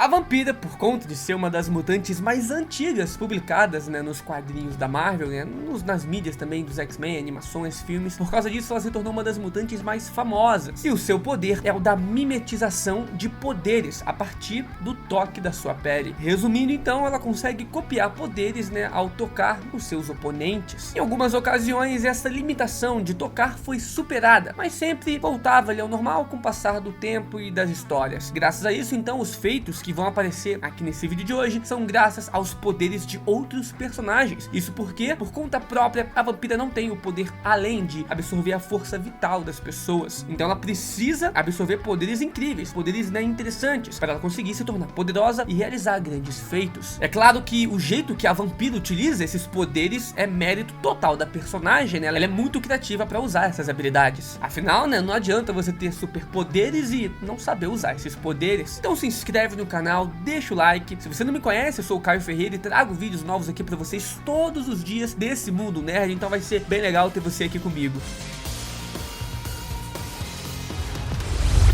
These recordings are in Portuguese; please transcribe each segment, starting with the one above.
A vampira, por conta de ser uma das mutantes mais antigas publicadas, né, nos quadrinhos da Marvel, né, nas mídias também dos X-Men, animações, filmes, por causa disso ela se tornou uma das mutantes mais famosas. E o seu poder é o da mimetização de poderes a partir do toque da sua pele. Resumindo, então, ela consegue copiar poderes, né, ao tocar os seus oponentes. Em algumas ocasiões essa limitação de tocar foi superada, mas sempre voltava ali ao normal com o passar do tempo e das histórias. Graças a isso, então, os feitos que vão aparecer aqui nesse vídeo de hoje são graças aos poderes de outros personagens. Isso porque, por conta própria, a vampira não tem o poder além de absorver a força vital das pessoas. Então ela precisa absorver poderes incríveis, poderes, né, interessantes, para ela conseguir se tornar poderosa e realizar grandes feitos. É claro que o jeito que a vampira utiliza esses poderes é mérito total da personagem, né? Ela é muito criativa para usar essas habilidades. Afinal, né, não adianta você ter superpoderes e não saber usar esses poderes. Então se inscreve no canal, deixa o like. Se você não me conhece, eu sou o Caio Ferreira e trago vídeos novos aqui pra vocês todos os dias desse mundo nerd, então vai ser bem legal ter você aqui comigo.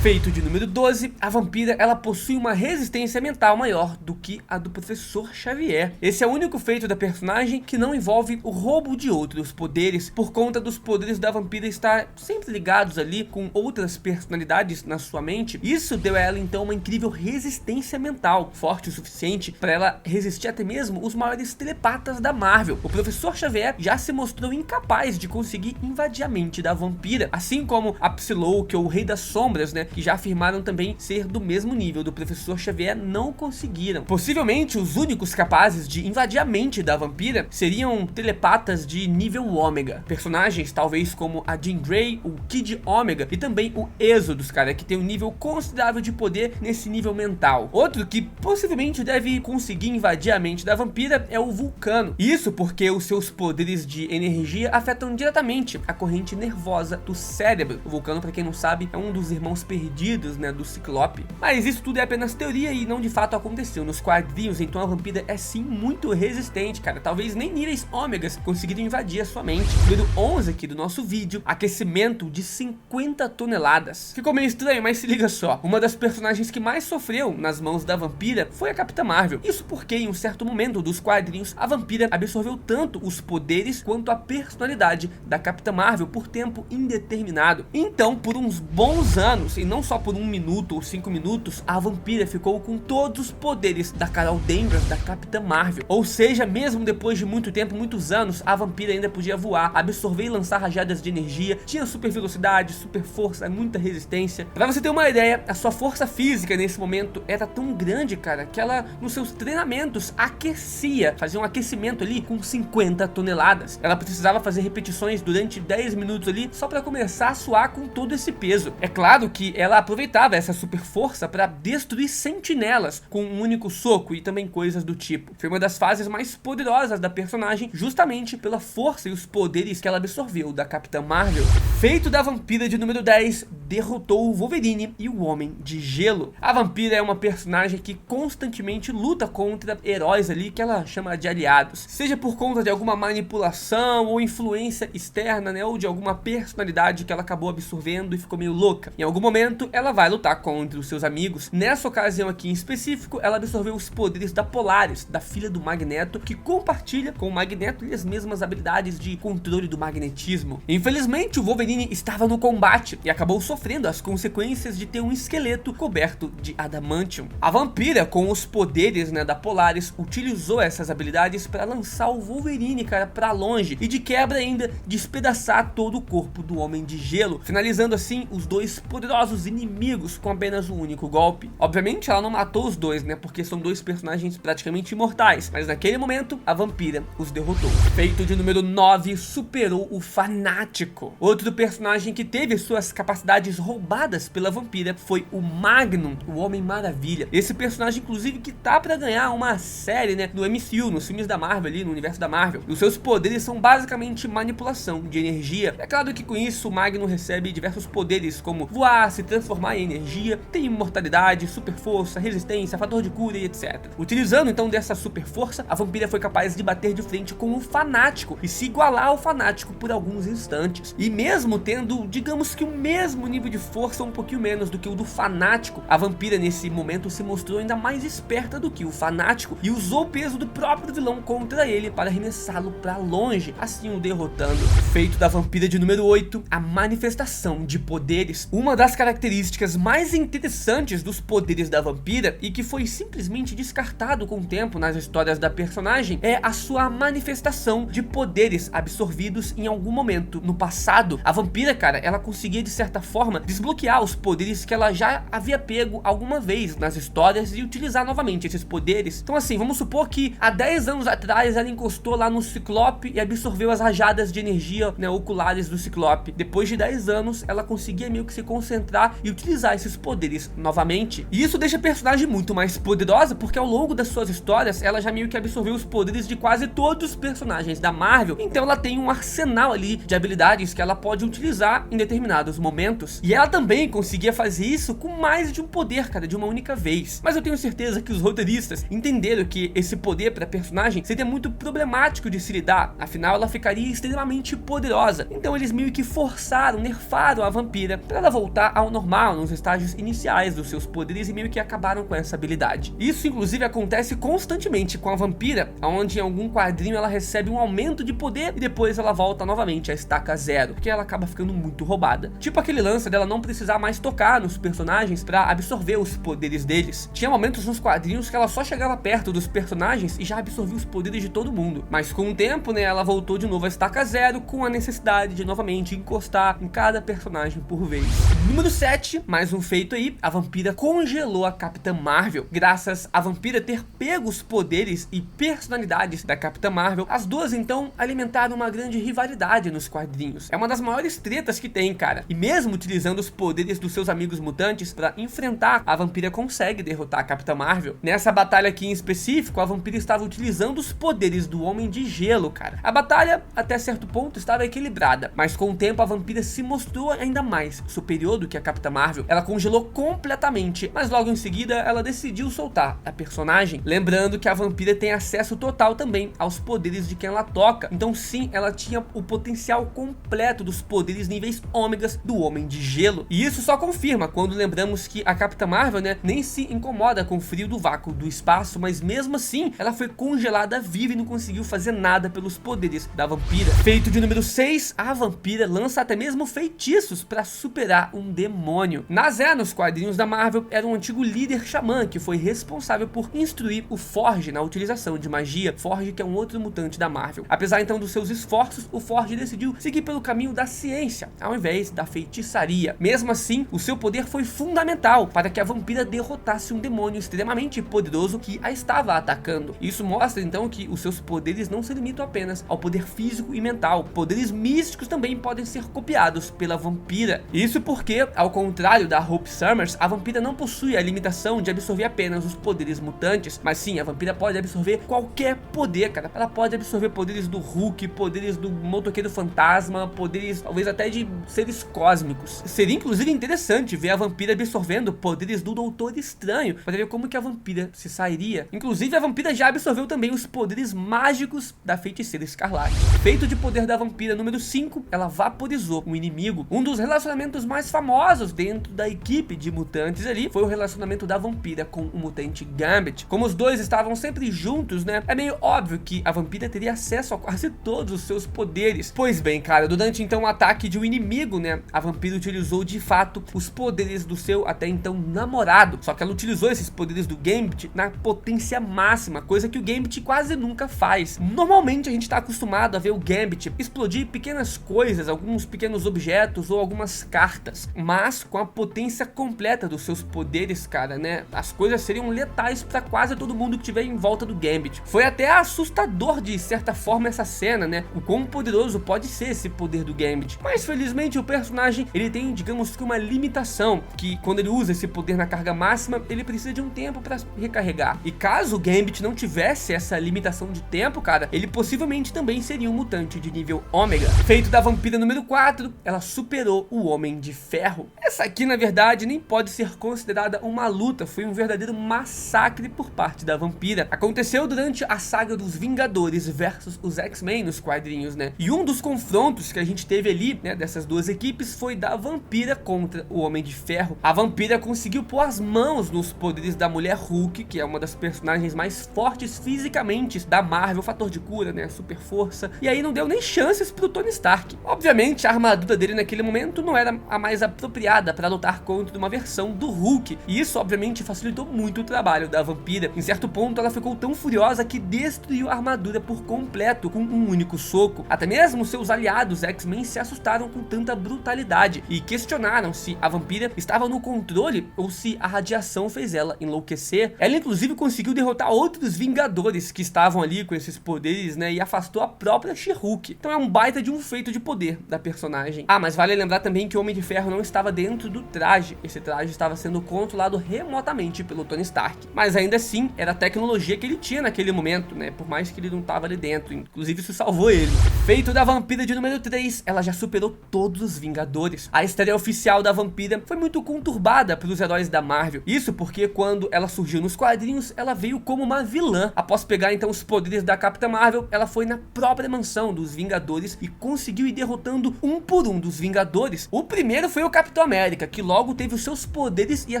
Feito de número 12, a vampira ela possui uma resistência mental maior do que a do professor Xavier. Esse é o único feito da personagem que não envolve o roubo de outros poderes, por conta dos poderes da vampira estar sempre ligados ali com outras personalidades na sua mente. Isso deu a ela então uma incrível resistência mental, forte o suficiente para ela resistir até mesmo os maiores telepatas da Marvel. O professor Xavier já se mostrou incapaz de conseguir invadir a mente da vampira, assim como a Psylocke ou o Rei das Sombras, né, que já afirmaram também ser do mesmo nível do professor Xavier, não conseguiram. Possivelmente os únicos capazes de invadir a mente da vampira seriam telepatas de nível Ômega, personagens talvez como a Jean Grey, o Kid Ômega e também o Exodus, cara, que tem um nível considerável de poder nesse nível mental. Outro que possivelmente deve conseguir invadir a mente da vampira é o Vulcano. Isso porque os seus poderes de energia afetam diretamente a corrente nervosa do cérebro. O Vulcano, para quem não sabe, é um dos irmãos perdidos, né, do Ciclope. Mas isso tudo é apenas teoria e não de fato aconteceu nos quadrinhos, então a vampira é sim muito resistente, cara. Talvez nem níveis ômegas conseguiram invadir a sua mente. Número 11 aqui do nosso vídeo, aquecimento de 50 toneladas. Ficou meio estranho, mas se liga só. Uma das personagens que mais sofreu nas mãos da vampira foi a Capitã Marvel. Isso porque em um certo momento dos quadrinhos, a vampira absorveu tanto os poderes quanto a personalidade da Capitã Marvel por tempo indeterminado. Então, por uns bons anos, e não só por 1 minuto ou 5 minutos, a vampira ficou com todos os poderes da Carol Danvers, da Capitã Marvel. Ou seja, mesmo depois de muito tempo, muitos anos, a vampira ainda podia voar, absorver e lançar rajadas de energia, tinha super velocidade, super força, muita resistência. Pra você ter uma ideia, a sua força física nesse momento era tão grande, cara, que ela nos seus treinamentos aquecia, fazia um aquecimento ali com 50 toneladas. Ela precisava fazer repetições durante 10 minutos ali, só pra começar a suar com todo esse peso. É claro que ela aproveitava essa super força para destruir sentinelas com um único soco e também coisas do tipo. Foi uma das fases mais poderosas da personagem, justamente pela força e os poderes que ela absorveu da Capitã Marvel. Feito da vampira de número 10, derrotou o Wolverine e o Homem de Gelo. A vampira é uma personagem que constantemente luta contra heróis ali que ela chama de aliados, seja por conta de alguma manipulação ou influência externa, né, ou de alguma personalidade que ela acabou absorvendo e ficou meio louca. Em algum momento ela vai lutar contra os seus amigos. Nessa ocasião aqui em específico, ela absorveu os poderes da Polaris, da filha do Magneto, que compartilha com o Magneto as mesmas habilidades de controle do magnetismo. Infelizmente, o Wolverine estava no combate e acabou sofrendo as consequências de ter um esqueleto coberto de adamantium. A vampira, com os poderes, né, da Polaris, utilizou essas habilidades para lançar o Wolverine, cara, para longe e de quebra ainda despedaçar todo o corpo do Homem de Gelo, finalizando assim os dois poderosos inimigos com apenas um único golpe. Obviamente ela não matou os dois, né, porque são dois personagens praticamente imortais, mas naquele momento a vampira os derrotou. Feito de número 9, superou o Fanático. Outro personagem que teve suas capacidades roubadas pela vampira foi o Magnum, o Homem-Maravilha. Esse personagem inclusive que tá pra ganhar uma série, né, no MCU, nos filmes da Marvel ali, no universo da Marvel. E os seus poderes são basicamente manipulação de energia. É claro que com isso o Magnum recebe diversos poderes como voar, se se transformar em energia, tem imortalidade, super força, resistência, fator de cura e etc. Utilizando então dessa super força, a vampira foi capaz de bater de frente com o fanático e se igualar ao fanático por alguns instantes. E mesmo tendo, digamos que o mesmo nível de força, um pouquinho menos do que o do fanático, a vampira nesse momento se mostrou ainda mais esperta do que o fanático e usou o peso do próprio vilão contra ele para arremessá-lo para longe, assim o derrotando. Feito da vampira de número 8, a manifestação de poderes. Uma das características mais interessantes dos poderes da vampira e que foi simplesmente descartado com o tempo nas histórias da personagem é a sua manifestação de poderes absorvidos em algum momento no passado. A vampira, cara, ela conseguia de certa forma desbloquear os poderes que ela já havia pego alguma vez nas histórias e utilizar novamente esses poderes. Então assim, vamos supor que há 10 anos atrás ela encostou lá no Ciclope e absorveu as rajadas de energia, né, oculares do Ciclope. Depois de 10 anos ela conseguia meio que se concentrar e utilizar esses poderes novamente. E isso deixa a personagem muito mais poderosa, porque ao longo das suas histórias ela já meio que absorveu os poderes de quase todos os personagens da Marvel. Então ela tem um arsenal ali de habilidades que ela pode utilizar em determinados momentos. E ela também conseguia fazer isso com mais de um poder, cara, de uma única vez. Mas eu tenho certeza que os roteiristas entenderam que esse poder para a personagem seria muito problemático de se lidar, afinal ela ficaria extremamente poderosa. Então eles meio que forçaram, nerfaram a vampira para ela voltar ao normal nos estágios iniciais dos seus poderes e meio que acabaram com essa habilidade. Isso inclusive acontece constantemente com a vampira, onde em algum quadrinho ela recebe um aumento de poder e depois ela volta novamente a estaca zero, porque ela acaba ficando muito roubada. Tipo aquele lance dela não precisar mais tocar nos personagens para absorver os poderes deles. Tinha momentos nos quadrinhos que ela só chegava perto dos personagens e já absorvia os poderes de todo mundo. Mas com o tempo, né, ela voltou de novo a estaca zero com a necessidade de novamente encostar em cada personagem por vez. Número 7, mais um feito aí, a vampira congelou a Capitã Marvel. Graças à vampira ter pego os poderes e personalidades da Capitã Marvel, as duas então alimentaram uma grande rivalidade nos quadrinhos. É uma das maiores tretas que tem, cara. E mesmo utilizando os poderes dos seus amigos mutantes para enfrentar, a vampira consegue derrotar a Capitã Marvel. Nessa batalha aqui em específico, a vampira estava utilizando os poderes do Homem de Gelo, cara. A batalha, até certo ponto, estava equilibrada, mas com o tempo a vampira se mostrou ainda mais superior do que a Capitã Marvel. Ela congelou completamente, mas logo em seguida ela decidiu soltar a personagem. Lembrando que a vampira tem acesso total também aos poderes de quem ela toca. Então sim, ela tinha o potencial completo dos poderes níveis ômegas do Homem de Gelo. E isso só confirma quando lembramos que a Capitã Marvel, né, nem se incomoda com o frio do vácuo do espaço, mas mesmo assim ela foi congelada viva e não conseguiu fazer nada pelos poderes da vampira. Feito de número 6, a vampira lança até mesmo feitiços para superar um demônio. Nazé, nos quadrinhos da Marvel, era um antigo líder xamã que foi responsável por instruir o Forge na utilização de magia. Forge, que é um outro mutante da Marvel. Apesar então dos seus esforços, o Forge decidiu seguir pelo caminho da ciência, ao invés da feitiçaria. Mesmo assim, o seu poder foi fundamental para que a vampira derrotasse um demônio extremamente poderoso que a estava atacando. Isso mostra então que os seus poderes não se limitam apenas ao poder físico e mental. Poderes místicos também podem ser copiados pela vampira. Isso porque, ao contrário da Hope Summers, a vampira não possui a limitação de absorver apenas os poderes mutantes, mas sim, a vampira pode absorver qualquer poder, cara. Ela pode absorver poderes do Hulk, poderes do motoqueiro fantasma, poderes talvez até de seres cósmicos. Seria inclusive interessante ver a vampira absorvendo poderes do Doutor Estranho, para ver como que a vampira se sairia. Inclusive a vampira já absorveu também os poderes mágicos da Feiticeira Escarlate. Feito de poder da vampira número 5, ela vaporizou um inimigo. Um dos relacionamentos mais famosos dentro da equipe de mutantes ali foi o relacionamento da vampira com o mutante Gambit. Como os dois estavam sempre juntos, né, é meio óbvio que a vampira teria acesso a quase todos os seus poderes. Pois bem, cara, durante então o ataque de um inimigo, né, a vampira utilizou de fato os poderes do seu até então namorado. Só que ela utilizou esses poderes do Gambit na potência máxima, coisa que o Gambit quase nunca faz. Normalmente a gente está acostumado a ver o Gambit explodir pequenas coisas, alguns pequenos objetos ou algumas cartas, mas com a potência completa dos seus poderes, cara, né, as coisas seriam letais para quase todo mundo que estiver em volta do Gambit. Foi até assustador de certa forma essa cena, né, o quão poderoso pode ser esse poder do Gambit. Mas felizmente o personagem, ele tem, digamos que uma limitação, que quando ele usa esse poder na carga máxima, ele precisa de um tempo para recarregar. E caso o Gambit não tivesse essa limitação de tempo, cara, ele possivelmente também seria um mutante de nível ômega. Feito da vampira número 4, ela superou o Homem de Ferro. Essa aqui, na verdade, nem pode ser considerada uma luta, foi um verdadeiro massacre por parte da vampira. Aconteceu durante a saga dos Vingadores versus os X-Men nos quadrinhos, né? E um dos confrontos que a gente teve ali, né, dessas duas equipes, foi da vampira contra o Homem de Ferro. A vampira conseguiu pôr as mãos nos poderes da Mulher Hulk, que é uma das personagens mais fortes fisicamente da Marvel, fator de cura, né, super força, e aí não deu nem chances pro Tony Stark. Obviamente, a armadura dele naquele momento não era a mais apropriada para lutar contra uma versão do Hulk, e isso obviamente facilitou muito o trabalho da vampira. Em certo ponto, ela ficou tão furiosa que destruiu a armadura por completo com um único soco. Até mesmo seus aliados X-Men se assustaram com tanta brutalidade e questionaram se a vampira estava no controle ou se a radiação fez ela enlouquecer. Ela inclusive conseguiu derrotar outros Vingadores que estavam ali com esses poderes, né, e afastou a própria She-Hulk. Então é um baita de um feito de poder da personagem. Ah, mas vale lembrar também que o Homem de Ferro não estava dentro do traje. Esse traje estava sendo controlado remotamente pelo Tony Stark. Mas ainda assim, era a tecnologia que ele tinha naquele momento, né, por mais que ele não estava ali dentro. Inclusive isso salvou ele. Feito da vampira de número 3, ela já superou todos os Vingadores. A estreia oficial da vampira foi muito conturbada pelos heróis da Marvel. Isso porque quando ela surgiu nos quadrinhos, ela veio como uma vilã. Após pegar então os poderes da Capitã Marvel, ela foi na própria mansão dos Vingadores e conseguiu ir derrotando um por um dos Vingadores. O primeiro foi o Capitão América, que logo teve os seus poderes e a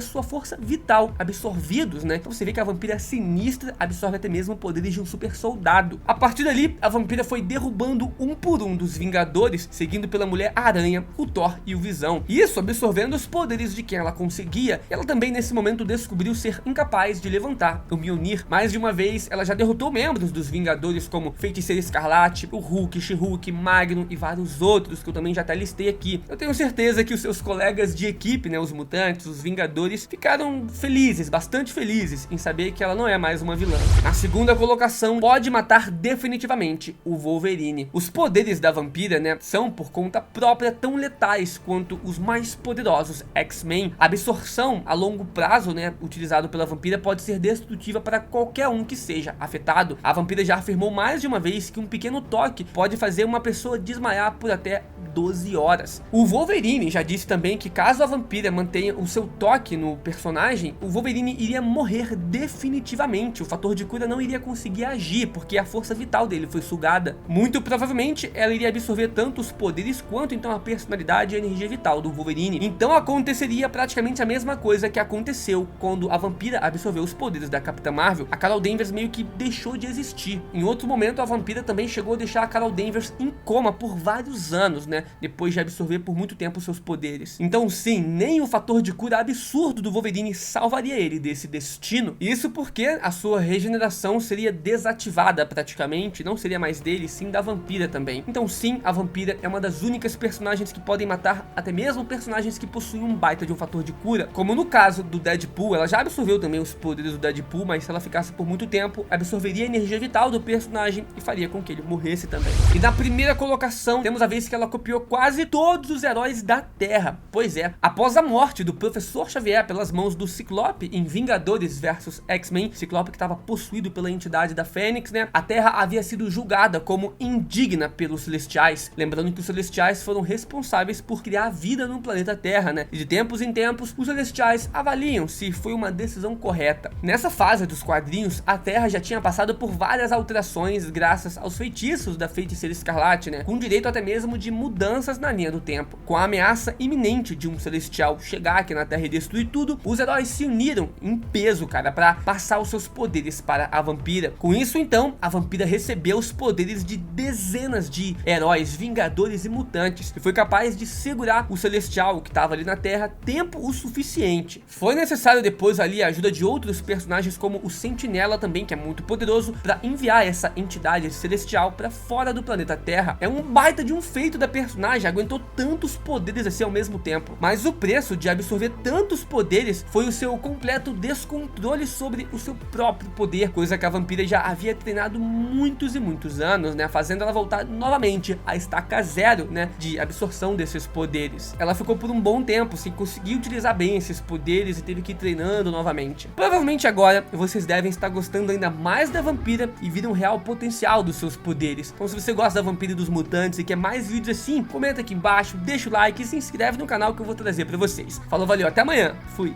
sua força vital absorvidos, né? Então você vê que a vampira sinistra absorve até mesmo poderes de um super soldado. A partir dali, a vampira foi derrubando um por um dos Vingadores, seguindo pela Mulher-Aranha, o Thor e o Visão. Isso absorvendo os poderes de quem ela conseguia. Ela também nesse momento descobriu ser incapaz de levantar o Mjolnir. Mais de uma vez, ela já derrotou membros dos Vingadores como Feiticeira Escarlate, o Hulk, She-Hulk, Magnum e vários outros que eu também já até listei aqui. Eu tenho certeza que os seus colegas de equipe, né, os mutantes, os Vingadores, ficaram felizes, bastante felizes em saber que ela não é mais uma vilã. Na segunda colocação, pode matar definitivamente o Wolverine. Os poderes da vampira, né, são por conta própria tão letais quanto os mais poderosos X-Men. A absorção a longo prazo, né, utilizado pela vampira pode ser destrutiva para qualquer um que seja afetado. A vampira já afirmou mais de uma vez que um pequeno toque pode fazer uma pessoa desmaiar por até 12 horas. O Wolverine já disse também que caso a vampira mantenha o seu toque no personagem, o Wolverine iria morrer definitivamente. O fator de cura não iria conseguir agir, porque a força vital dele foi sugada. Muito provavelmente ela iria absorver tanto os poderes quanto então a personalidade e a energia vital do Wolverine. Então aconteceria praticamente a mesma coisa que aconteceu quando a vampira absorveu os poderes da Capitã Marvel. A Carol Danvers meio que deixou de existir. Em outro momento a vampira também chegou a deixar a Carol Danvers em coma por vários anos, né, depois de absorver por muito tempo seus poderes. Então sim, nem o fator de cura absurdo do Wolverine salvaria ele desse destino. Isso porque a sua regeneração seria desativada praticamente, não seria mais dele, sim da vampira também. Então sim, a vampira é uma das únicas personagens que podem matar até mesmo personagens que possuem um baita de um fator de cura, como no caso do Deadpool. Ela já absorveu também os poderes do Deadpool, mas se ela ficasse por muito tempo, absorveria a energia vital do personagem e faria com que ele morresse também. E na primeira colocação, temos a vez que ela copiou quase todos os heróis da Terra. Pois é, após a morte do Professor Xavier pelas mãos do Ciclope em Vingadores vs X-Men, Ciclope que estava possuído pela entidade da Fênix, né? A Terra havia sido julgada como indigna pelos Celestiais. Lembrando que os Celestiais foram responsáveis por criar a vida no planeta Terra, né? E de tempos em tempos, os Celestiais avaliam se foi uma decisão correta. Nessa fase dos quadrinhos, a Terra já tinha passado por várias alterações graças aos feitiços da Feiticeira Escarlate, né? Com direito até mesmo de mudanças na linha do tempo. Com a ameaça iminente de um Celestial chegar aqui na Terra e destruir tudo, os heróis se uniram em peso, cara, para passar os seus poderes para a vampira. Com isso, então, a vampira recebeu os poderes de dezenas de heróis, Vingadores e mutantes, e foi capaz de segurar o Celestial que estava ali na Terra tempo o suficiente. Foi necessário depois ali a ajuda de outros personagens como o Sentinela também, que é muito poderoso, para enviar essa entidade celestial para fora do planeta Terra. É um baita de um feito da personagem, aguentou tantos poderes assim ao mesmo tempo, mas o preço de absorver tantos poderes foi o seu completo descontrole sobre o seu próprio poder, coisa que a vampira já havia treinado muitos e muitos anos, né, fazendo ela voltar novamente a estaca zero, né, de absorção desses poderes. Ela ficou por um bom tempo sem conseguir utilizar bem esses poderes e teve que ir treinando novamente. Provavelmente agora vocês devem estar gostando ainda mais da vampira e viram o real potencial dos seus poderes. Então se você gosta da vampira e dos mutantes e quer mais vídeos assim, comenta aqui embaixo, deixa o like e se inscreve no canal canal que eu vou trazer pra vocês. Falou, valeu, até amanhã. Fui.